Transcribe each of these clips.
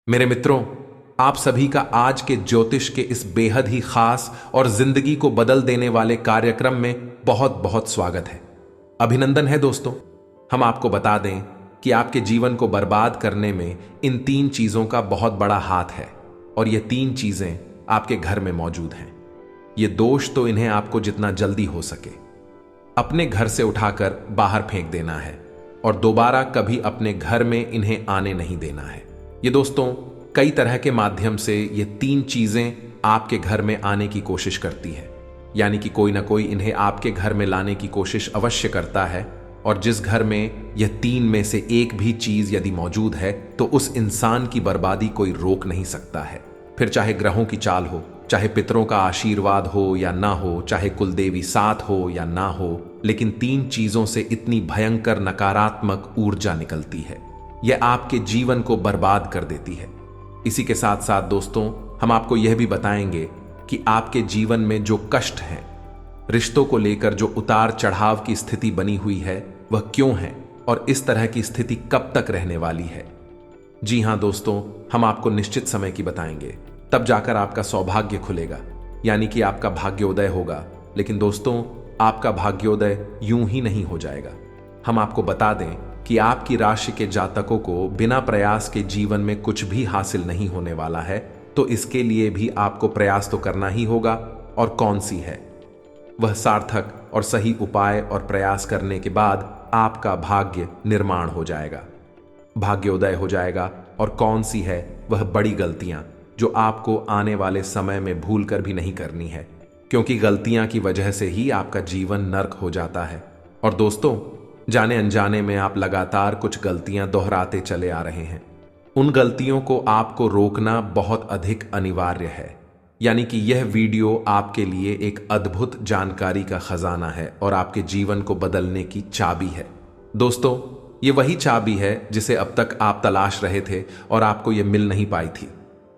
मेरे मित्रों, आप सभी का आज के ज्योतिष के इस बेहद ही खास और जिंदगी को बदल देने वाले कार्यक्रम में बहुत बहुत स्वागत है। अभिनंदन है दोस्तों। हम आपको बता दें कि आपके जीवन को बर्बाद करने में इन 3 चीजों का बहुत बड़ा हाथ है और ये 3 चीजें आपके घर में मौजूद हैं। ये दोष तो इन्हें आपको जितना जल्दी हो सके अपने घर से उठाकर बाहर फेंक देना है और दोबारा कभी अपने घर में इन्हें आने नहीं देना है। ये दोस्तों कई तरह के माध्यम से ये 3 चीजें आपके घर में आने की कोशिश करती है, यानी कि कोई ना कोई इन्हें आपके घर में लाने की कोशिश अवश्य करता है। और जिस घर में यह 3 में से एक भी चीज यदि मौजूद है तो उस इंसान की बर्बादी कोई रोक नहीं सकता है। फिर चाहे ग्रहों की चाल हो, चाहे पितरों का आशीर्वाद हो या ना हो, चाहे कुलदेवी साथ हो या ना हो, लेकिन 3 चीजों से इतनी भयंकर नकारात्मक ऊर्जा निकलती है, यह आपके जीवन को बर्बाद कर देती है। इसी के साथ साथ दोस्तों हम आपको यह भी बताएंगे कि आपके जीवन में जो कष्ट हैं, रिश्तों को लेकर जो उतार चढ़ाव की स्थिति बनी हुई है वह क्यों है और इस तरह की स्थिति कब तक रहने वाली है। जी हां दोस्तों, हम आपको निश्चित समय की बताएंगे, तब जाकर आपका सौभाग्य खुलेगा, यानी कि आपका भाग्योदय होगा। लेकिन दोस्तों आपका भाग्योदय यूं ही नहीं हो जाएगा। हम आपको बता दें कि आपकी राशि के जातकों को बिना प्रयास के जीवन में कुछ भी हासिल नहीं होने वाला है, तो इसके लिए भी आपको प्रयास तो करना ही होगा। और कौन सी है वह सार्थक और सही उपाय और प्रयास करने के बाद आपका भाग्य निर्माण हो जाएगा, भाग्योदय हो जाएगा। और कौन सी है वह बड़ी गलतियां जो आपको आने वाले समय में भूल कर भी नहीं करनी है, क्योंकि गलतियां की वजह से ही आपका जीवन नर्क हो जाता है। और दोस्तों जाने अनजाने में आप लगातार कुछ गलतियां दोहराते चले आ रहे हैं। उन गलतियों को आपको रोकना बहुत अधिक अनिवार्य है, यानी कि यह वीडियो आपके लिए एक अद्भुत जानकारी का खजाना है और आपके जीवन को बदलने की चाबी है। दोस्तों ये वही चाबी है जिसे अब तक आप तलाश रहे थे और आपको यह मिल नहीं पाई थी।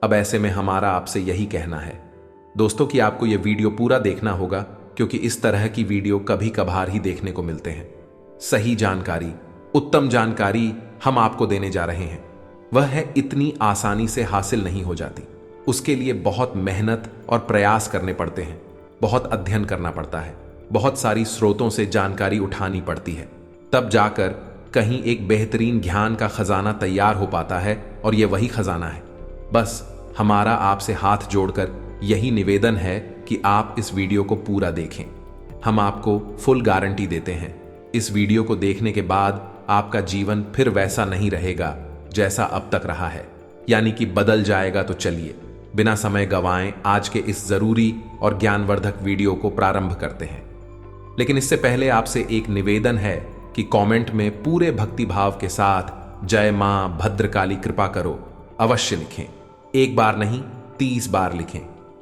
अब ऐसे में हमारा आपसे यही कहना है दोस्तों कि आपको यह वीडियो पूरा देखना होगा, क्योंकि इस तरह की वीडियो कभी कभार ही देखने को मिलते हैं। सही जानकारी, उत्तम जानकारी हम आपको देने जा रहे हैं, वह है इतनी आसानी से हासिल नहीं हो जाती। उसके लिए बहुत मेहनत और प्रयास करने पड़ते हैं, बहुत अध्ययन करना पड़ता है, बहुत सारी स्रोतों से जानकारी उठानी पड़ती है, तब जाकर कहीं एक बेहतरीन ज्ञान का खजाना तैयार हो पाता है। और यह वही खजाना है। बस हमारा आपसे हाथ जोड़कर यही निवेदन है कि आप इस वीडियो को पूरा देखें। हम आपको फुल गारंटी देते हैं, इस वीडियो को देखने के बाद आपका जीवन फिर वैसा नहीं रहेगा जैसा अब तक रहा है, यानी कि बदल जाएगा। तो चलिए बिना समय गंवाएं आज के इस जरूरी और ज्ञानवर्धक वीडियो को प्रारंभ करते हैं। लेकिन इससे पहले आपसे एक निवेदन है कि कमेंट में पूरे भक्तिभाव के साथ जय मां भद्रकाली कृपा करो अवश्य लिखें। एक बार नहीं 30 बार लिखें।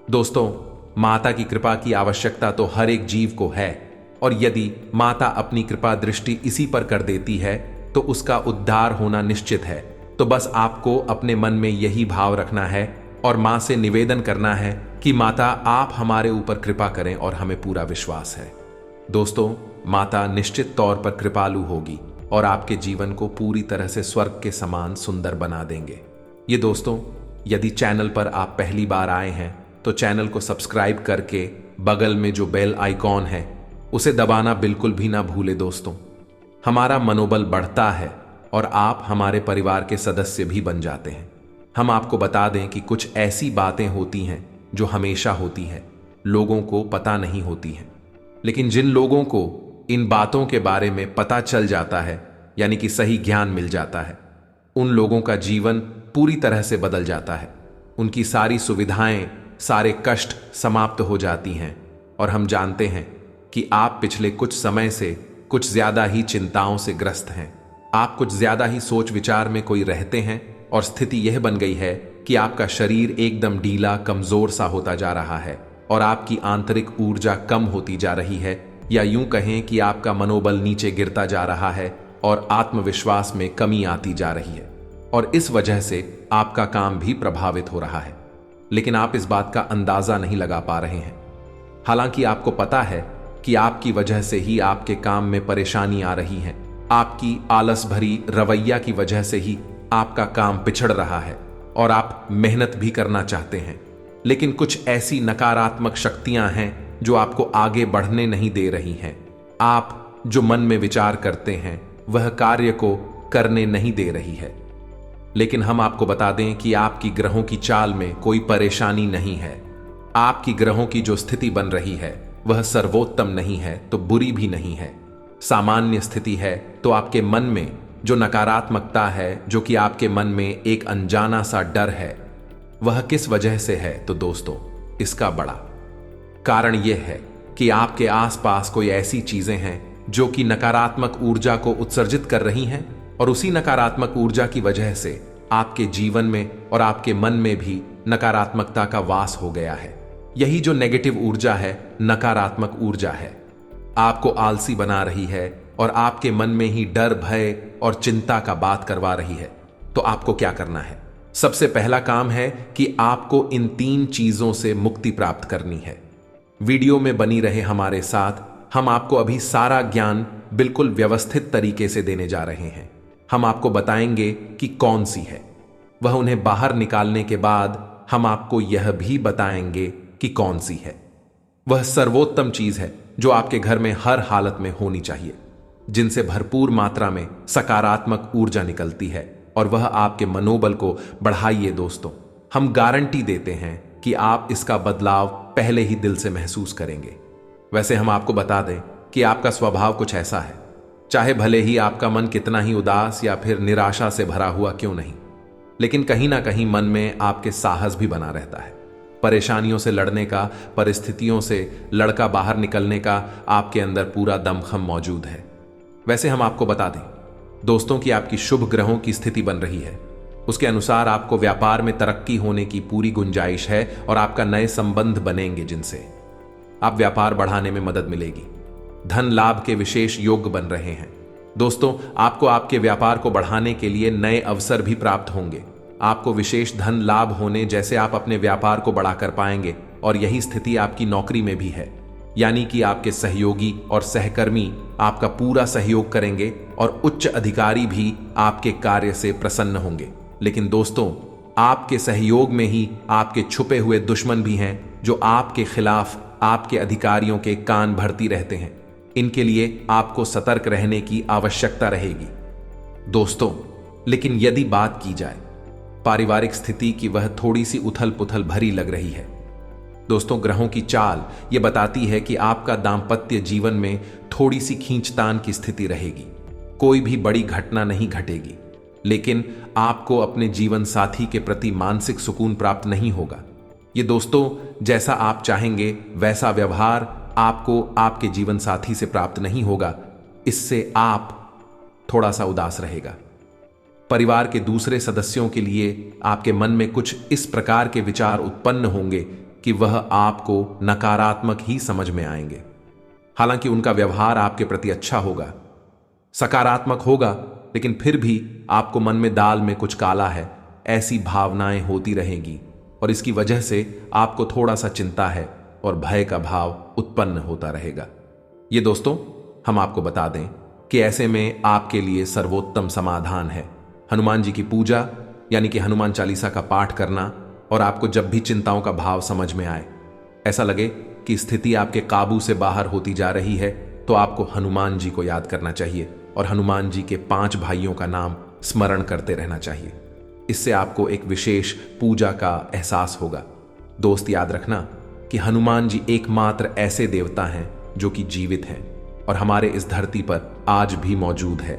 दोस्तों माता की कृपा की आवश्यकता तो हर एक जीव को है, और यदि माता अपनी कृपा दृष्टि इसी पर कर देती है तो उसका उद्धार होना निश्चित है। तो बस आपको अपने मन में यही भाव रखना है और मां से निवेदन करना है कि माता आप हमारे ऊपर कृपा करें, और हमें पूरा विश्वास है दोस्तों माता निश्चित तौर पर कृपालु होगी और आपके जीवन को पूरी तरह से स्वर्ग के समान सुंदर बना देंगे। ये दोस्तों यदि चैनल पर आप पहली बार आए हैं तो चैनल को सब्सक्राइब करके बगल में जो बेल आइकॉन है उसे दबाना बिल्कुल भी ना भूले। दोस्तों हमारा मनोबल बढ़ता है और आप हमारे परिवार के सदस्य भी बन जाते हैं। हम आपको बता दें कि कुछ ऐसी बातें होती हैं जो हमेशा होती है, लोगों को पता नहीं होती हैं, लेकिन जिन लोगों को इन बातों के बारे में पता चल जाता है, यानी कि सही ज्ञान मिल जाता है, उन लोगों का जीवन पूरी तरह से बदल जाता है। उनकी सारी सुविधाएं, सारे कष्ट समाप्त हो जाती हैं। और हम जानते हैं कि आप पिछले कुछ समय से कुछ ज्यादा ही चिंताओं से ग्रस्त हैं। आप कुछ ज्यादा ही सोच विचार में कोई रहते हैं और स्थिति यह बन गई है कि आपका शरीर एकदम ढीला कमजोर सा होता जा रहा है और आपकी आंतरिक ऊर्जा कम होती जा रही है, या यूं कहें कि आपका मनोबल नीचे गिरता जा रहा है और आत्मविश्वास में कमी आती जा रही है, और इस वजह से आपका काम भी प्रभावित हो रहा है। लेकिन आप इस बात का अंदाजा नहीं लगा पा रहे हैं। हालांकि आपको पता है कि आपकी वजह से ही आपके काम में परेशानी आ रही है, आपकी आलस भरी रवैया की वजह से ही आपका काम पिछड़ रहा है, और आप मेहनत भी करना चाहते हैं, लेकिन कुछ ऐसी नकारात्मक शक्तियां हैं जो आपको आगे बढ़ने नहीं दे रही हैं। आप जो मन में विचार करते हैं वह कार्य को करने नहीं दे रही है। लेकिन हम आपको बता दें कि आपकी ग्रहों की चाल में कोई परेशानी नहीं है। आपकी ग्रहों की जो स्थिति बन रही है वह सर्वोत्तम नहीं है तो बुरी भी नहीं है, सामान्य स्थिति है। तो आपके मन में जो नकारात्मकता है, जो कि आपके मन में एक अनजाना सा डर है, वह किस वजह से है? तो दोस्तों, इसका बड़ा कारण यह है कि आपके आसपास कोई ऐसी चीजें हैं जो कि नकारात्मक ऊर्जा को उत्सर्जित कर रही हैं, और उसी नकारात्मक ऊर्जा की वजह से आपके जीवन में और आपके मन में भी नकारात्मकता का वास हो गया है। यही जो नेगेटिव ऊर्जा है, नकारात्मक ऊर्जा है, आपको आलसी बना रही है और आपके मन में ही डर, भय और चिंता का बात करवा रही है। तो आपको क्या करना है? सबसे पहला काम है कि आपको इन 3 चीजों से मुक्ति प्राप्त करनी है। वीडियो में बनी रहे हमारे साथ। हम आपको अभी सारा ज्ञान बिल्कुल व्यवस्थित तरीके से देने जा रहे हैं। हम आपको बताएंगे कि कौन सी है, वह उन्हें बाहर निकालने के बाद हम आपको यह भी बताएंगे कि कौन सी है वह सर्वोत्तम चीज है जो आपके घर में हर हालत में होनी चाहिए, जिनसे भरपूर मात्रा में सकारात्मक ऊर्जा निकलती है और वह आपके मनोबल को बढ़ाइए। दोस्तों, हम गारंटी देते हैं कि आप इसका बदलाव पहले ही दिल से महसूस करेंगे। वैसे हम आपको बता दें कि आपका स्वभाव कुछ ऐसा है, चाहे भले ही आपका मन कितना ही उदास या फिर निराशा से भरा हुआ क्यों नहीं, लेकिन कहीं ना कहीं मन में आपके साहस भी बना रहता है। परेशानियों से लड़ने का, परिस्थितियों से लड़का बाहर निकलने का आपके अंदर पूरा दमखम मौजूद है। वैसे हम आपको बता दें दोस्तों कि आपकी शुभ ग्रहों की स्थिति बन रही है, उसके अनुसार आपको व्यापार में तरक्की होने की पूरी गुंजाइश है और आपका नए संबंध बनेंगे जिनसे आप व्यापार बढ़ाने में मदद मिलेगी। धन लाभ के विशेष योग बन रहे हैं। दोस्तों, आपको आपके व्यापार को बढ़ाने के लिए नए अवसर भी प्राप्त होंगे। आपको विशेष धन लाभ होने जैसे आप अपने व्यापार को बढ़ा कर पाएंगे, और यही स्थिति आपकी नौकरी में भी है, यानी कि आपके सहयोगी और सहकर्मी आपका पूरा सहयोग करेंगे और उच्च अधिकारी भी आपके कार्य से प्रसन्न होंगे। लेकिन दोस्तों, आपके सहयोग में ही आपके छुपे हुए दुश्मन भी हैं जो आपके खिलाफ आपके अधिकारियों के कान भरती रहते हैं। इनके लिए आपको सतर्क रहने की आवश्यकता रहेगी। दोस्तों, लेकिन यदि बात की जाए पारिवारिक स्थिति की, वह थोड़ी सी उथल पुथल भरी लग रही है। दोस्तों, ग्रहों की चाल यह बताती है कि आपका दांपत्य जीवन में थोड़ी सी खींचतान की स्थिति रहेगी। कोई भी बड़ी घटना नहीं घटेगी, लेकिन आपको अपने जीवन साथी के प्रति मानसिक सुकून प्राप्त नहीं होगा। ये दोस्तों, जैसा आप चाहेंगे वैसा व्यवहार आपको आपके जीवन साथी से प्राप्त नहीं होगा। इससे आप थोड़ा सा उदास रहेगा। परिवार के दूसरे सदस्यों के लिए आपके मन में कुछ इस प्रकार के विचार उत्पन्न होंगे कि वह आपको नकारात्मक ही समझ में आएंगे। हालांकि उनका व्यवहार आपके प्रति अच्छा होगा, सकारात्मक होगा, लेकिन फिर भी आपको मन में दाल में कुछ काला है, ऐसी भावनाएं होती रहेंगी और इसकी वजह से आपको थोड़ा सा चिंता है और भय का भाव उत्पन्न होता रहेगा। ये दोस्तों, हम आपको बता दें कि ऐसे में आपके लिए सर्वोत्तम समाधान है हनुमान जी की पूजा, यानी कि हनुमान चालीसा का पाठ करना। और आपको जब भी चिंताओं का भाव समझ में आए, ऐसा लगे कि स्थिति आपके काबू से बाहर होती जा रही है, तो आपको हनुमान जी को याद करना चाहिए और हनुमान जी के 5 भाइयों का नाम स्मरण करते रहना चाहिए। इससे आपको एक विशेष पूजा का एहसास होगा। दोस्त, याद रखना कि हनुमान जी एकमात्र ऐसे देवता हैं जो कि जीवित हैं और हमारे इस धरती पर आज भी मौजूद है।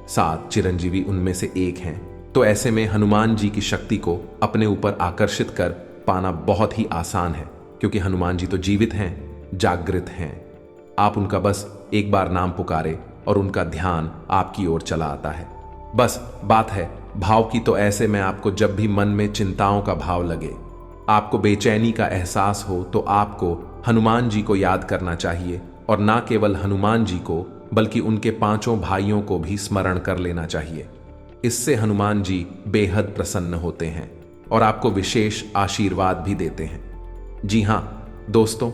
7 चिरंजीवी उनमें से एक हैं। तो ऐसे में हनुमान जी की शक्ति को अपने ऊपर आकर्षित कर पाना बहुत ही आसान है, क्योंकि हनुमान जी तो जीवित हैं, जागृत हैं। आप उनका बस एक बार नाम पुकारे और उनका ध्यान आपकी ओर चला आता है। बस बात है भाव की। तो ऐसे में आपको जब भी मन में चिंताओं का भाव लगे, आपको बेचैनी का एहसास हो, तो आपको हनुमान जी को याद करना चाहिए। और ना केवल हनुमान जी को, बल्कि उनके 5 भाइयों को भी स्मरण कर लेना चाहिए। इससे हनुमान जी बेहद प्रसन्न होते हैं और आपको विशेष आशीर्वाद भी देते हैं। जी हां दोस्तों,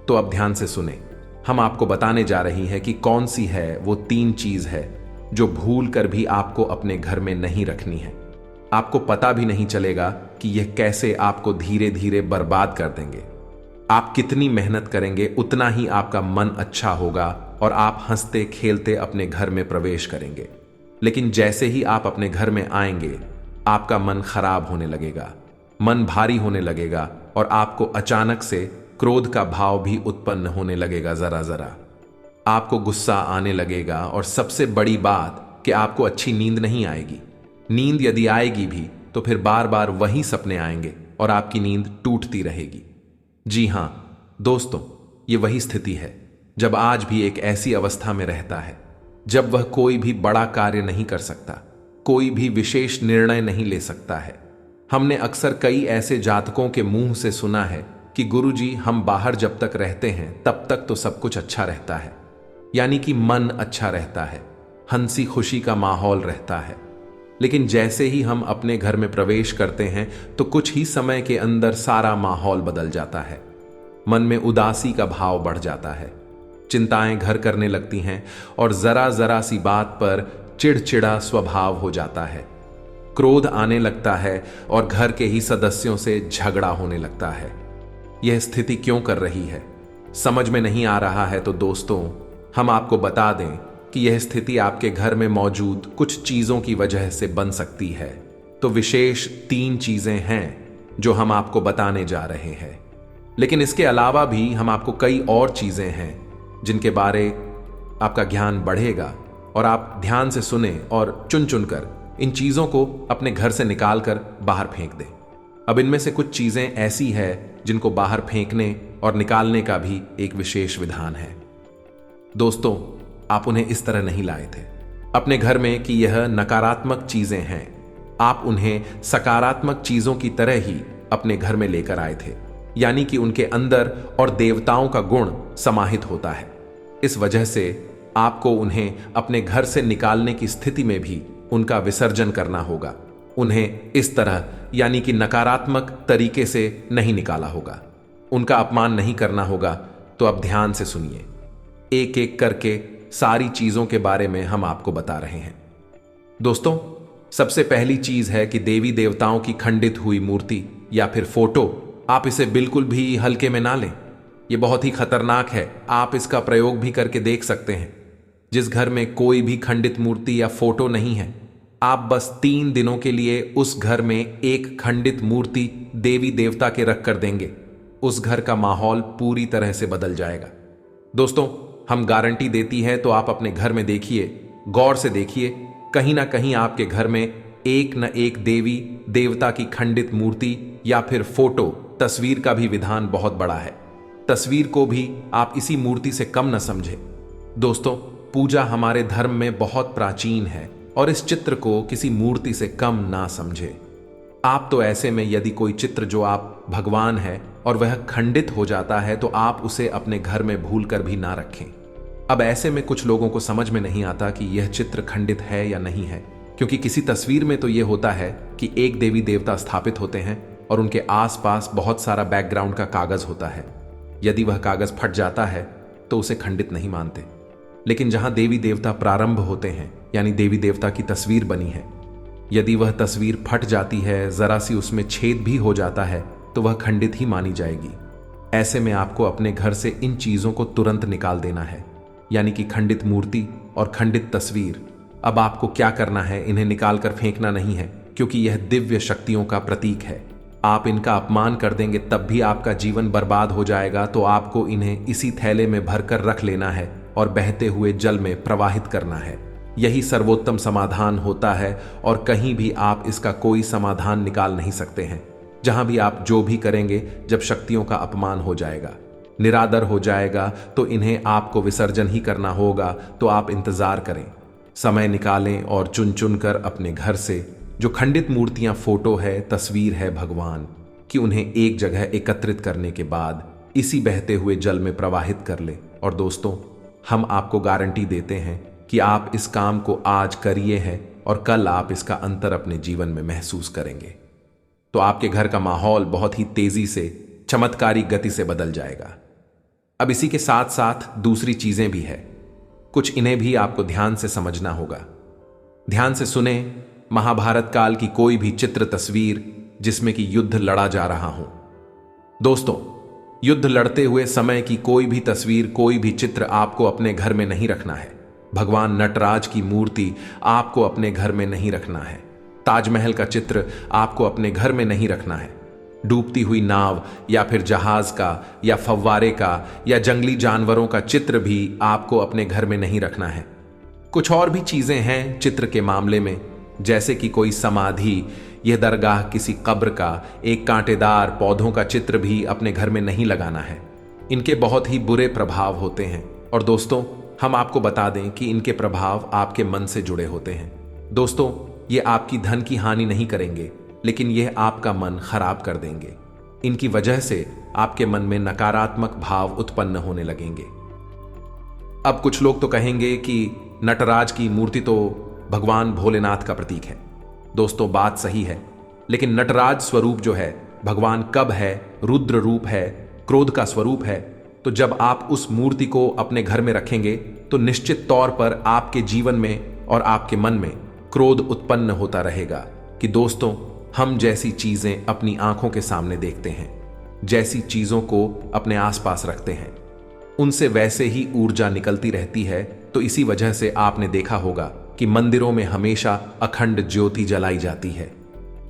तो अब ध्यान से सुने। हम आपको बताने जा रही हैं कि कौन सी है वो 3 चीज है जो भूल कर भी आपको अपने घर में नहीं रखनी है। आपको पता भी नहीं चलेगा कि यह कैसे आपको धीरे धीरे बर्बाद कर देंगे। आप कितनी मेहनत करेंगे उतना ही आपका मन अच्छा होगा और आप हंसते खेलते अपने घर में प्रवेश करेंगे। लेकिन जैसे ही आप अपने घर में आएंगे, आपका मन खराब होने लगेगा, मन भारी होने लगेगा और आपको अचानक से क्रोध का भाव भी उत्पन्न होने लगेगा। जरा जरा आपको गुस्सा आने लगेगा और सबसे बड़ी बात कि आपको अच्छी नींद नहीं आएगी। नींद यदि आएगी भी तो फिर बार बार वही सपने आएंगे और आपकी नींद टूटती रहेगी। जी हां दोस्तों, ये वही स्थिति है जब आज भी एक ऐसी अवस्था में रहता है जब वह कोई भी बड़ा कार्य नहीं कर सकता, कोई भी विशेष निर्णय नहीं ले सकता है। हमने अक्सर कई ऐसे जातकों के मुंह से सुना है कि गुरुजी, हम बाहर जब तक रहते हैं तब तक तो सब कुछ अच्छा रहता है, यानी कि मन अच्छा रहता है, हंसी खुशी का माहौल रहता है। लेकिन जैसे ही हम अपने घर में प्रवेश करते हैं तो कुछ ही समय के अंदर सारा माहौल बदल जाता है। मन में उदासी का भाव बढ़ जाता है, चिंताएं घर करने लगती हैं और जरा जरा सी बात पर चिड़चिड़ा स्वभाव हो जाता है। क्रोध आने लगता है और घर के ही सदस्यों से झगड़ा होने लगता है। यह स्थिति क्यों कर रही है, समझ में नहीं आ रहा है तो दोस्तों, हम आपको बता दें कि यह स्थिति आपके घर में मौजूद कुछ चीजों की वजह से बन सकती है। तो विशेष 3 चीजें हैं जो हम आपको बताने जा रहे हैं। लेकिन इसके अलावा भी हम आपको कई और चीजें हैं जिनके बारे आपका ज्ञान बढ़ेगा और आप ध्यान से सुने और चुन चुन कर इन चीजों को अपने घर से निकाल कर बाहर फेंक दें। अब इनमें से कुछ चीजें ऐसी है जिनको बाहर फेंकने और निकालने का भी एक विशेष विधान है। दोस्तों, आप उन्हें इस तरह नहीं लाए थे अपने घर में कि यह नकारात्मक चीजें हैं। आप उन्हें सकारात्मक चीजों की तरह ही अपने घर में लेकर आए थे, यानी कि उनके अंदर और देवताओं का गुण समाहित होता है। इस वजह से आपको उन्हें अपने घर से निकालने की स्थिति में भी उनका विसर्जन करना होगा। उन्हें इस तरह यानी कि नकारात्मक तरीके से नहीं निकाला होगा, उनका अपमान नहीं करना होगा। तो अब ध्यान से सुनिए, एक एक करके सारी चीजों के बारे में हम आपको बता रहे हैं। दोस्तों, सबसे पहली चीज है कि देवी देवताओं की खंडित हुई मूर्ति या फिर फोटो, आप इसे बिल्कुल भी हल्के में ना लें। यह बहुत ही खतरनाक है। आप इसका प्रयोग भी करके देख सकते हैं। जिस घर में कोई भी खंडित मूर्ति या फोटो नहीं है, आप बस 3 दिनों के लिए उस घर में एक खंडित मूर्ति देवी देवता के रख कर देंगे, उस घर का माहौल पूरी तरह से बदल जाएगा। दोस्तों, हम गारंटी देती है, तो आप अपने घर में देखिए, गौर से देखिए, कहीं ना कहीं आपके घर में एक न एक देवी देवता की खंडित मूर्ति या फिर फोटो, तस्वीर का भी विधान बहुत बड़ा है। तस्वीर को भी आप इसी मूर्ति से कम न समझे। दोस्तों, पूजा हमारे धर्म में बहुत प्राचीन है और इस चित्र को किसी मूर्ति से कम ना समझे। आप तो ऐसे में यदि कोई चित्र जो आप भगवान है और वह खंडित हो जाता है तो आप उसे अपने घर में भूल कर भी ना रखें। अब ऐसे में कुछ लोगों को समझ में नहीं आता कि यह चित्र खंडित है या नहीं है, क्योंकि किसी तस्वीर में तो यह होता है कि एक देवी देवता स्थापित होते हैं और उनके आसपास बहुत सारा बैकग्राउंड का कागज होता है। यदि वह कागज फट जाता है तो उसे खंडित नहीं मानते। लेकिन जहां देवी देवता प्रारंभ होते हैं, यानी देवी देवता की तस्वीर बनी है, यदि वह तस्वीर फट जाती है, जरा सी उसमें छेद भी हो जाता है, तो वह खंडित ही मानी जाएगी। ऐसे में आपको अपने घर से इन चीजों को तुरंत निकाल देना है, यानी कि खंडित मूर्ति और खंडित तस्वीर। अब आपको क्या करना है, इन्हें निकालकर फेंकना नहीं है, क्योंकि यह दिव्य शक्तियों का प्रतीक है। आप इनका अपमान कर देंगे तब भी आपका जीवन बर्बाद हो जाएगा। तो आपको इन्हें इसी थैले में भरकर रख लेना है और बहते हुए जल में प्रवाहित करना है। यही सर्वोत्तम समाधान होता है और कहीं भी आप इसका कोई समाधान निकाल नहीं सकते हैं। जहां भी आप जो भी करेंगे, जब शक्तियों का अपमान हो जाएगा, निरादर हो जाएगा, तो इन्हें आपको विसर्जन ही करना होगा। तो आप इंतजार करें, समय निकालें और चुन चुन कर अपने घर से जो खंडित मूर्तियां, फोटो है, तस्वीर है भगवान कि उन्हें एक जगह एकत्रित करने के बाद इसी बहते हुए जल में प्रवाहित कर ले। और दोस्तों, हम आपको गारंटी देते हैं कि आप इस काम को आज करिए हैं और कल आप इसका अंतर अपने जीवन में महसूस करेंगे। तो आपके घर का माहौल बहुत ही तेजी से, चमत्कारी गति से बदल जाएगा। अब इसी के साथ साथ दूसरी चीजें भी है, कुछ इन्हें भी आपको ध्यान से समझना होगा। ध्यान से सुने महाभारत काल की कोई भी चित्र तस्वीर जिसमें कि युद्ध लड़ा जा रहा हो। दोस्तों, युद्ध लड़ते हुए समय की कोई भी तस्वीर, कोई भी चित्र आपको अपने घर में नहीं रखना है। भगवान नटराज की मूर्ति आपको अपने घर में नहीं रखना है। ताजमहल का चित्र आपको अपने घर में नहीं रखना है। डूबती हुई नाव या फिर जहाज का या फव्वारे का या जंगली जानवरों का चित्र भी आपको अपने घर में नहीं रखना है। कुछ और भी चीजें हैं चित्र के मामले में, जैसे कि कोई समाधि, यह दरगाह, किसी कब्र का, एक कांटेदार पौधों का चित्र भी अपने घर में नहीं लगाना है। इनके बहुत ही बुरे प्रभाव होते हैं और दोस्तों, हम आपको बता दें कि इनके प्रभाव आपके मन से जुड़े होते हैं। दोस्तों, ये आपकी धन की हानि नहीं करेंगे, लेकिन यह आपका मन खराब कर देंगे। इनकी वजह से आपके मन में नकारात्मक भाव उत्पन्न होने लगेंगे। अब कुछ लोग तो कहेंगे कि नटराज की मूर्ति तो भगवान भोलेनाथ का प्रतीक है। दोस्तों, बात सही है, लेकिन नटराज स्वरूप जो है, भगवान कब है, रुद्र रूप है, क्रोध का स्वरूप है। तो जब आप उस मूर्ति को अपने घर में रखेंगे तो निश्चित तौर पर आपके जीवन में और आपके मन में क्रोध उत्पन्न होता रहेगा कि दोस्तों, हम जैसी चीजें अपनी आंखों के सामने देखते हैं, जैसी चीजों को अपने आसपास रखते हैं, उनसे वैसे ही ऊर्जा निकलती रहती है। तो इसी वजह से आपने देखा होगा कि मंदिरों में हमेशा अखंड ज्योति जलाई जाती है।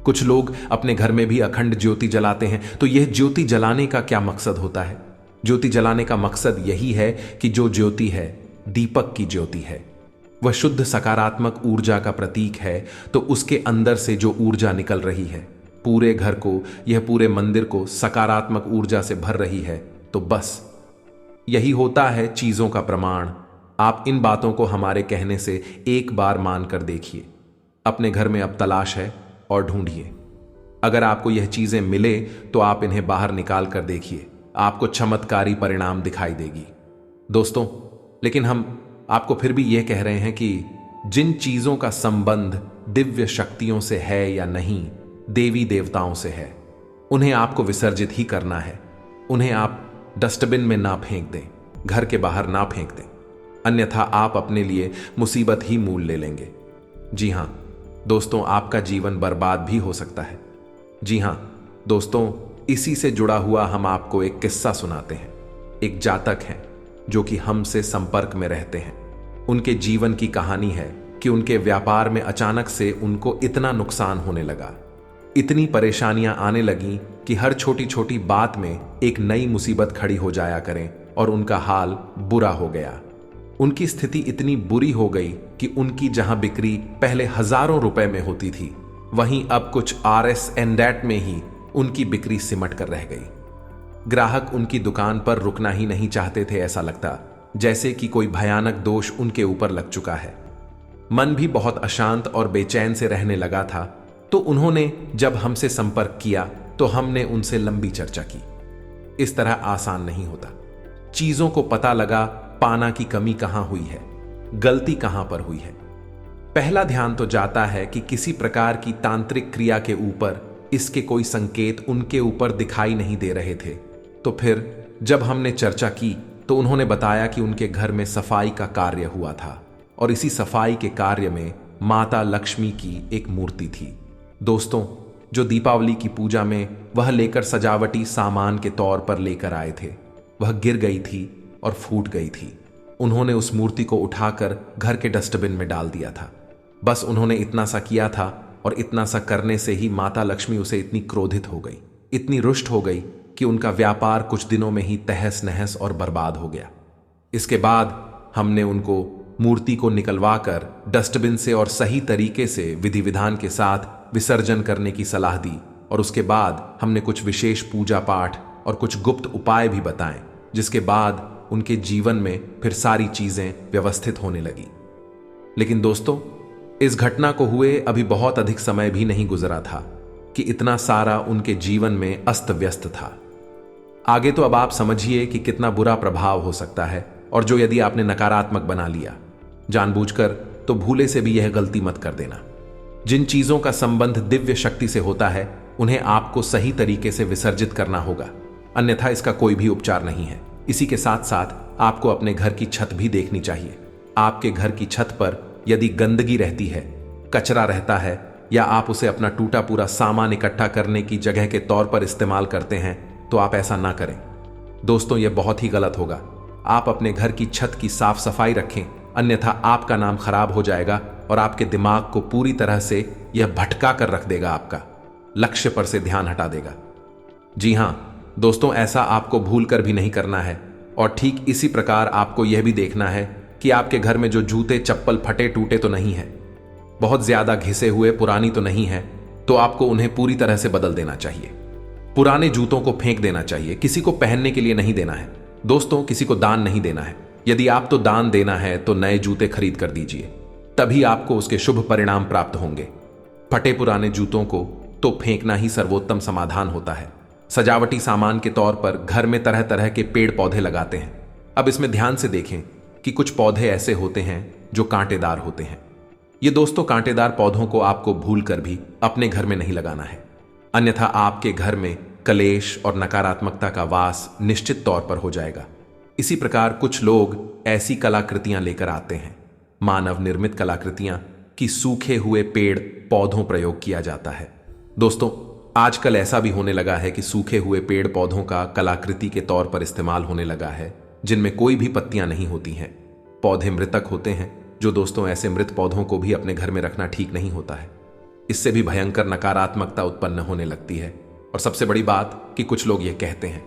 कुछ लोग अपने घर में भी अखंड ज्योति जलाते हैं। तो यह ज्योति जलाने का क्या मकसद होता है? ज्योति जलाने का मकसद यही है कि जो ज्योति है, दीपक की ज्योति है, वह शुद्ध सकारात्मक ऊर्जा का प्रतीक है। तो उसके अंदर से जो ऊर्जा निकल रही है, पूरे घर को, यह पूरे मंदिर को सकारात्मक ऊर्जा से भर रही है। तो बस यही होता है चीजों का प्रमाण। आप इन बातों को हमारे कहने से एक बार मानकर देखिए। अपने घर में अब तलाश है और ढूंढिए। अगर आपको यह चीजें मिले तो आप इन्हें बाहर निकाल कर देखिए, आपको चमत्कारी परिणाम दिखाई देगी। दोस्तों, लेकिन हम आपको फिर भी यह कह रहे हैं कि जिन चीजों का संबंध दिव्य शक्तियों से है या नहीं, देवी देवताओं से है, उन्हें आपको विसर्जित ही करना है। उन्हें आप डस्टबिन में ना फेंक दें, घर के बाहर ना फेंक दें, अन्यथा आप अपने लिए मुसीबत ही मूल ले लेंगे। जी हां दोस्तों, आपका जीवन बर्बाद भी हो सकता है। जी हां दोस्तों, इसी से जुड़ा हुआ हम आपको एक किस्सा सुनाते हैं। एक जातक हैं जो कि हमसे संपर्क में रहते हैं। उनके जीवन की कहानी है कि उनके व्यापार में अचानक से उनको इतना नुकसान होने लगा, इतनी परेशानियां आने लगी कि हर छोटी छोटी बात में एक नई मुसीबत खड़ी हो जाया करें और उनका हाल बुरा हो गया। उनकी स्थिति इतनी बुरी हो गई कि उनकी जहां बिक्री पहले हजारों रुपए में होती थी, वहीं अब कुछ RS and that में ही उनकी बिक्री सिमट कर रह गई। ग्राहक उनकी दुकान पर रुकना ही नहीं चाहते थे। ऐसा लगता जैसे कि कोई भयानक दोष उनके ऊपर लग चुका है। मन भी बहुत अशांत और बेचैन से रहने लगा था। तो उन्होंने जब हमसे संपर्क किया तो हमने उनसे लंबी चर्चा की। इस तरह आसान नहीं होता। चीजों को पता लगा पाना की कमी कहां हुई है, गलती कहां पर हुई है। पहला ध्यान तो जाता है कि किसी प्रकार की तांत्रिक क्रिया के ऊपर इसके कोई संकेत उनके ऊपर दिखाई नहीं दे रहे थे। तो फिर जब हमने चर्चा की तो उन्होंने बताया कि उनके घर में सफाई का कार्य हुआ था और इसी सफाई के कार्य में माता लक्ष्मी की एक मूर्ति थी। दोस्तों, जो दीपावली की पूजा में वह लेकर सजावटी सामान के तौर पर लेकर आए थे, वह गिर गई थी और फूट गई थी। उन्होंने उस मूर्ति को उठाकर घर के डस्टबिन में डाल दिया था। बस उन्होंने इतना सा किया था और इतना सा करने से ही माता लक्ष्मी उसे इतनी क्रोधित हो गई, इतनी रुष्ट हो गई कि उनका व्यापार कुछ दिनों में ही तहस नहस और बर्बाद हो गया। इसके बाद हमने उनको मूर्ति को निकलवाकर डस्टबिन से और सही तरीके से विधि विधान के साथ विसर्जन करने की सलाह दी और उसके बाद हमने कुछ विशेष पूजा पाठ और कुछ गुप्त उपाय भी बताएं, जिसके बाद उनके जीवन में फिर सारी चीजें व्यवस्थित होने लगी। लेकिन दोस्तों, इस घटना को हुए अभी बहुत अधिक समय भी नहीं गुजरा था कि इतना सारा उनके जीवन में अस्त व्यस्त था। आगे तो अब आप समझिए कि कितना बुरा प्रभाव हो सकता है, और जो यदि आपने नकारात्मक बना लिया जानबूझकर, तो भूले से भी यह गलती मत कर देना। जिन चीजों का संबंध दिव्य शक्ति से होता है, उन्हें आपको सही तरीके से विसर्जित करना होगा, अन्यथा इसका कोई भी उपचार नहीं है। इसी के साथ साथ आपको अपने घर की छत भी देखनी चाहिए। आपके घर की छत पर यदि गंदगी रहती है, कचरा रहता है, या आप उसे अपना टूटा पूरा सामान इकट्ठा करने की जगह के तौर पर इस्तेमाल करते हैं तो आप ऐसा ना करें। दोस्तों, यह बहुत ही गलत होगा। आप अपने घर की छत की साफ सफाई रखें, अन्यथा आपका नाम खराब हो जाएगा और आपके दिमाग को पूरी तरह से यह भटका कर रख देगा, आपका लक्ष्य पर से ध्यान हटा देगा। जी हां दोस्तों, ऐसा आपको भूल कर भी नहीं करना है। और ठीक इसी प्रकार आपको यह भी देखना है कि आपके घर में जो जूते चप्पल फटे टूटे तो नहीं है, बहुत ज्यादा घिसे हुए पुरानी तो नहीं है, तो आपको उन्हें पूरी तरह से बदल देना चाहिए। पुराने जूतों को फेंक देना चाहिए, किसी को पहनने के लिए नहीं देना है। दोस्तों, किसी को दान नहीं देना है। यदि आप तो दान देना है तो नए जूते खरीद कर दीजिए, तभी आपको उसके शुभ परिणाम प्राप्त होंगे। फटे पुराने जूतों को तो फेंकना ही सर्वोत्तम समाधान होता है। सजावटी सामान के तौर पर घर में तरह तरह के पेड़ पौधे लगाते हैं। अब इसमें ध्यान से देखें कि कुछ पौधे ऐसे होते हैं जो कांटेदार होते हैं। ये दोस्तों, कांटेदार पौधों को आपको भूल कर भी अपने घर में नहीं लगाना है, अन्यथा आपके घर में कलेश और नकारात्मकता का वास निश्चित तौर पर हो जाएगा। इसी प्रकार कुछ लोग ऐसी कलाकृतियां लेकर आते हैं, मानव निर्मित कलाकृतियां, कि सूखे हुए पेड़ पौधों प्रयोग किया जाता है। दोस्तों, आजकल ऐसा भी होने लगा है कि सूखे हुए पेड़ पौधों का कलाकृति के तौर पर इस्तेमाल होने लगा है, जिनमें कोई भी पत्तियां नहीं होती हैं। पौधे मृतक होते हैं, जो दोस्तों ऐसे मृत पौधों को भी अपने घर में रखना ठीक नहीं होता है। इससे भी भयंकर नकारात्मकता उत्पन्न होने लगती है। और सबसे बड़ी बात कि कुछ लोग ये कहते हैं,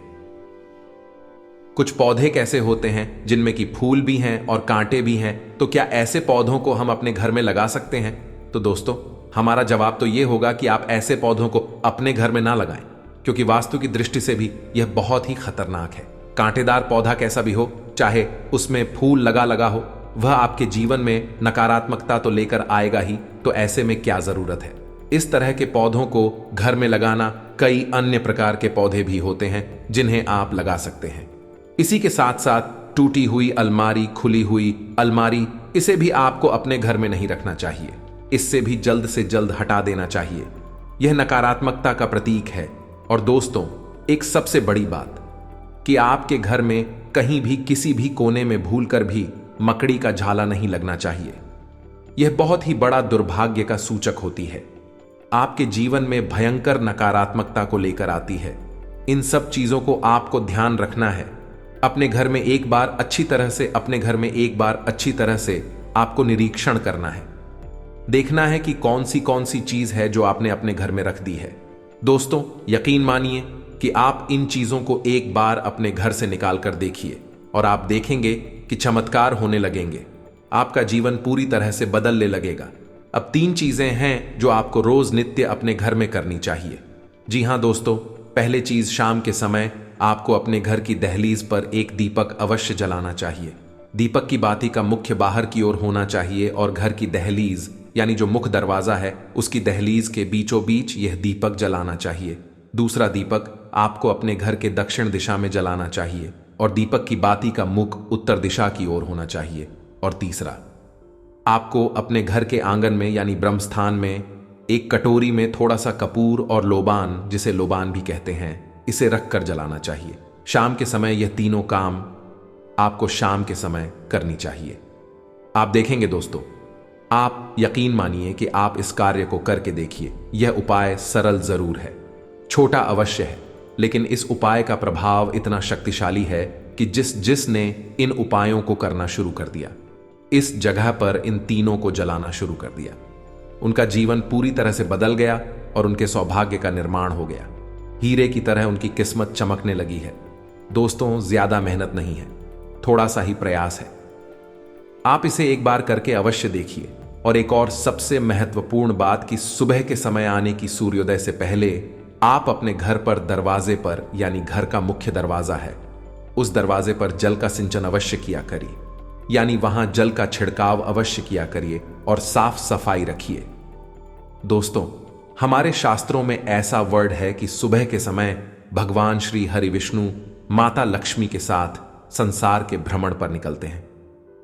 कुछ पौधे कैसे होते हैं जिनमें कि फूल भी हैं और कांटे भी हैं, तो क्या ऐसे पौधों को हम अपने घर में लगा सकते हैं? तो दोस्तों, हमारा जवाब तो यह होगा कि आप ऐसे पौधों को अपने घर में ना लगाएं, क्योंकि वास्तु की दृष्टि से भी यह बहुत ही खतरनाक है। कांटेदार पौधा कैसा भी हो, चाहे उसमें फूल लगा लगा हो, वह आपके जीवन में नकारात्मकता तो लेकर आएगा ही, तो ऐसे में क्या जरूरत है? इस तरह के पौधों को घर में लगाना, कई अन्य प्रकार के पौधे भी होते हैं जिन्हें आप लगा सकते हैं। इसी के साथ साथ टूटी हुई अलमारी, खुली हुई अलमारी, इसे भी आपको अपने घर में नहीं रखना चाहिए। इससे भी जल्द से जल्द हटा देना चाहिए। यह नकारात्मकता का प्रतीक है। और दोस्तों, एक सबसे बड़ी बात कि आपके घर में कहीं भी किसी भी कोने में भूलकर भी मकड़ी का झाला नहीं लगना चाहिए। यह बहुत ही बड़ा दुर्भाग्य का सूचक होती है, आपके जीवन में भयंकर नकारात्मकता को लेकर आती है। इन सब चीजों को आपको ध्यान रखना है। अपने घर में एक बार अच्छी तरह से आपको निरीक्षण करना है, देखना है कि कौन सी चीज है जो आपने अपने घर में रख दी है। दोस्तों, यकीन मानिए कि आप इन चीजों को एक बार अपने घर से निकाल कर देखिए और आप देखेंगे कि चमत्कार होने लगेंगे। आपका जीवन पूरी तरह से बदलने लगेगा। अब 3 चीजें हैं जो आपको रोज नित्य अपने घर में करनी चाहिए। जी हां दोस्तों, पहले चीज, शाम के समय आपको अपने घर की दहलीज पर एक दीपक अवश्य जलाना चाहिए। दीपक की बाती का मुख्य बाहर की ओर होना चाहिए और घर की दहलीज यानी जो मुख्य दरवाजा है उसकी दहलीज के बीचों बीच यह दीपक जलाना चाहिए। दूसरा दीपक आपको अपने घर के दक्षिण दिशा में जलाना चाहिए और दीपक की बाती का मुख उत्तर दिशा की ओर होना चाहिए। और तीसरा, आपको अपने घर के आंगन में यानी ब्रह्मस्थान में एक कटोरी में थोड़ा सा कपूर और लोबान, जिसे लोबान भी कहते हैं, इसे रखकर जलाना चाहिए। शाम के समय यह तीनों काम आपको शाम के समय करनी चाहिए। आप देखेंगे दोस्तों, आप यकीन मानिए कि आप इस कार्य को करके देखिए। यह उपाय सरल जरूर है, छोटा अवश्य है, लेकिन इस उपाय का प्रभाव इतना शक्तिशाली है कि जिसने इन उपायों को करना शुरू कर दिया, इस जगह पर इन तीनों को जलाना शुरू कर दिया, उनका जीवन पूरी तरह से बदल गया और उनके सौभाग्य का निर्माण हो गया। हीरे की तरह उनकी किस्मत चमकने लगी है। दोस्तों, ज्यादा मेहनत नहीं है, थोड़ा सा ही प्रयास है। आप इसे एक बार करके अवश्य देखिए। और एक और सबसे महत्वपूर्ण बात कि सुबह के समय आने की सूर्योदय से पहले आप अपने घर पर दरवाजे पर, यानी घर का मुख्य दरवाजा है, उस दरवाजे पर जल का सिंचन अवश्य किया करिए, यानी वहां जल का छिड़काव अवश्य किया करिए और साफ सफाई रखिए। दोस्तों, हमारे शास्त्रों में ऐसा वर्ड है कि सुबह के समय भगवान श्री हरि विष्णु माता लक्ष्मी के साथ संसार के भ्रमण पर निकलते हैं।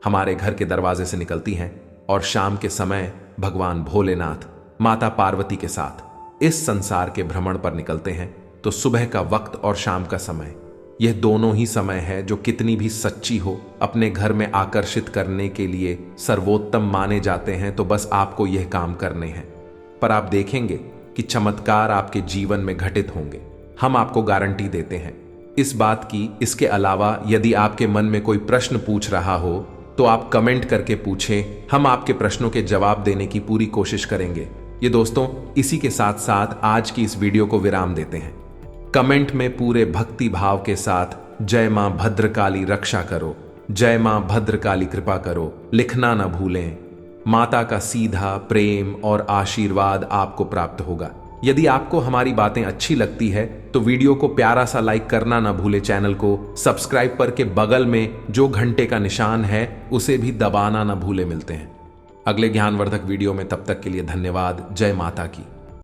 हमारे घर के दरवाजे से निकलती हैं और शाम के समय भगवान भोलेनाथ माता पार्वती के साथ इस संसार के भ्रमण पर निकलते हैं। तो सुबह का वक्त और शाम का समय, यह दोनों ही समय है जो कितनी भी सच्ची हो, अपने घर में आकर्षित करने के लिए सर्वोत्तम माने जाते हैं। तो बस आपको यह काम करने हैं। पर आप देखेंगे कि चमत्कार आपके जीवन में घटित होंगे। हम आपको गारंटी देते हैं इस बात की। इसके अलावा यदि आपके मन में कोई प्रश्न पूछ रहा हो तो आप कमेंट करके पूछें, हम आपके प्रश्नों के जवाब देने की पूरी कोशिश करेंगे। ये दोस्तों, इसी के साथ साथ आज की इस वीडियो को विराम देते हैं। कमेंट में पूरे भक्ति भाव के साथ जय मां भद्रकाली रक्षा करो, जय मां भद्रकाली कृपा करो लिखना ना भूलें। माता का सीधा प्रेम और आशीर्वाद आपको प्राप्त होगा। यदि आपको हमारी बातें अच्छी लगती है तो वीडियो को प्यारा सा लाइक करना ना भूले, चैनल को सब्सक्राइब करके बगल में जो घंटे का निशान है उसे भी दबाना ना भूले। मिलते हैं अगले ज्ञानवर्धक वीडियो में, तब तक के लिए धन्यवाद। जय माता की।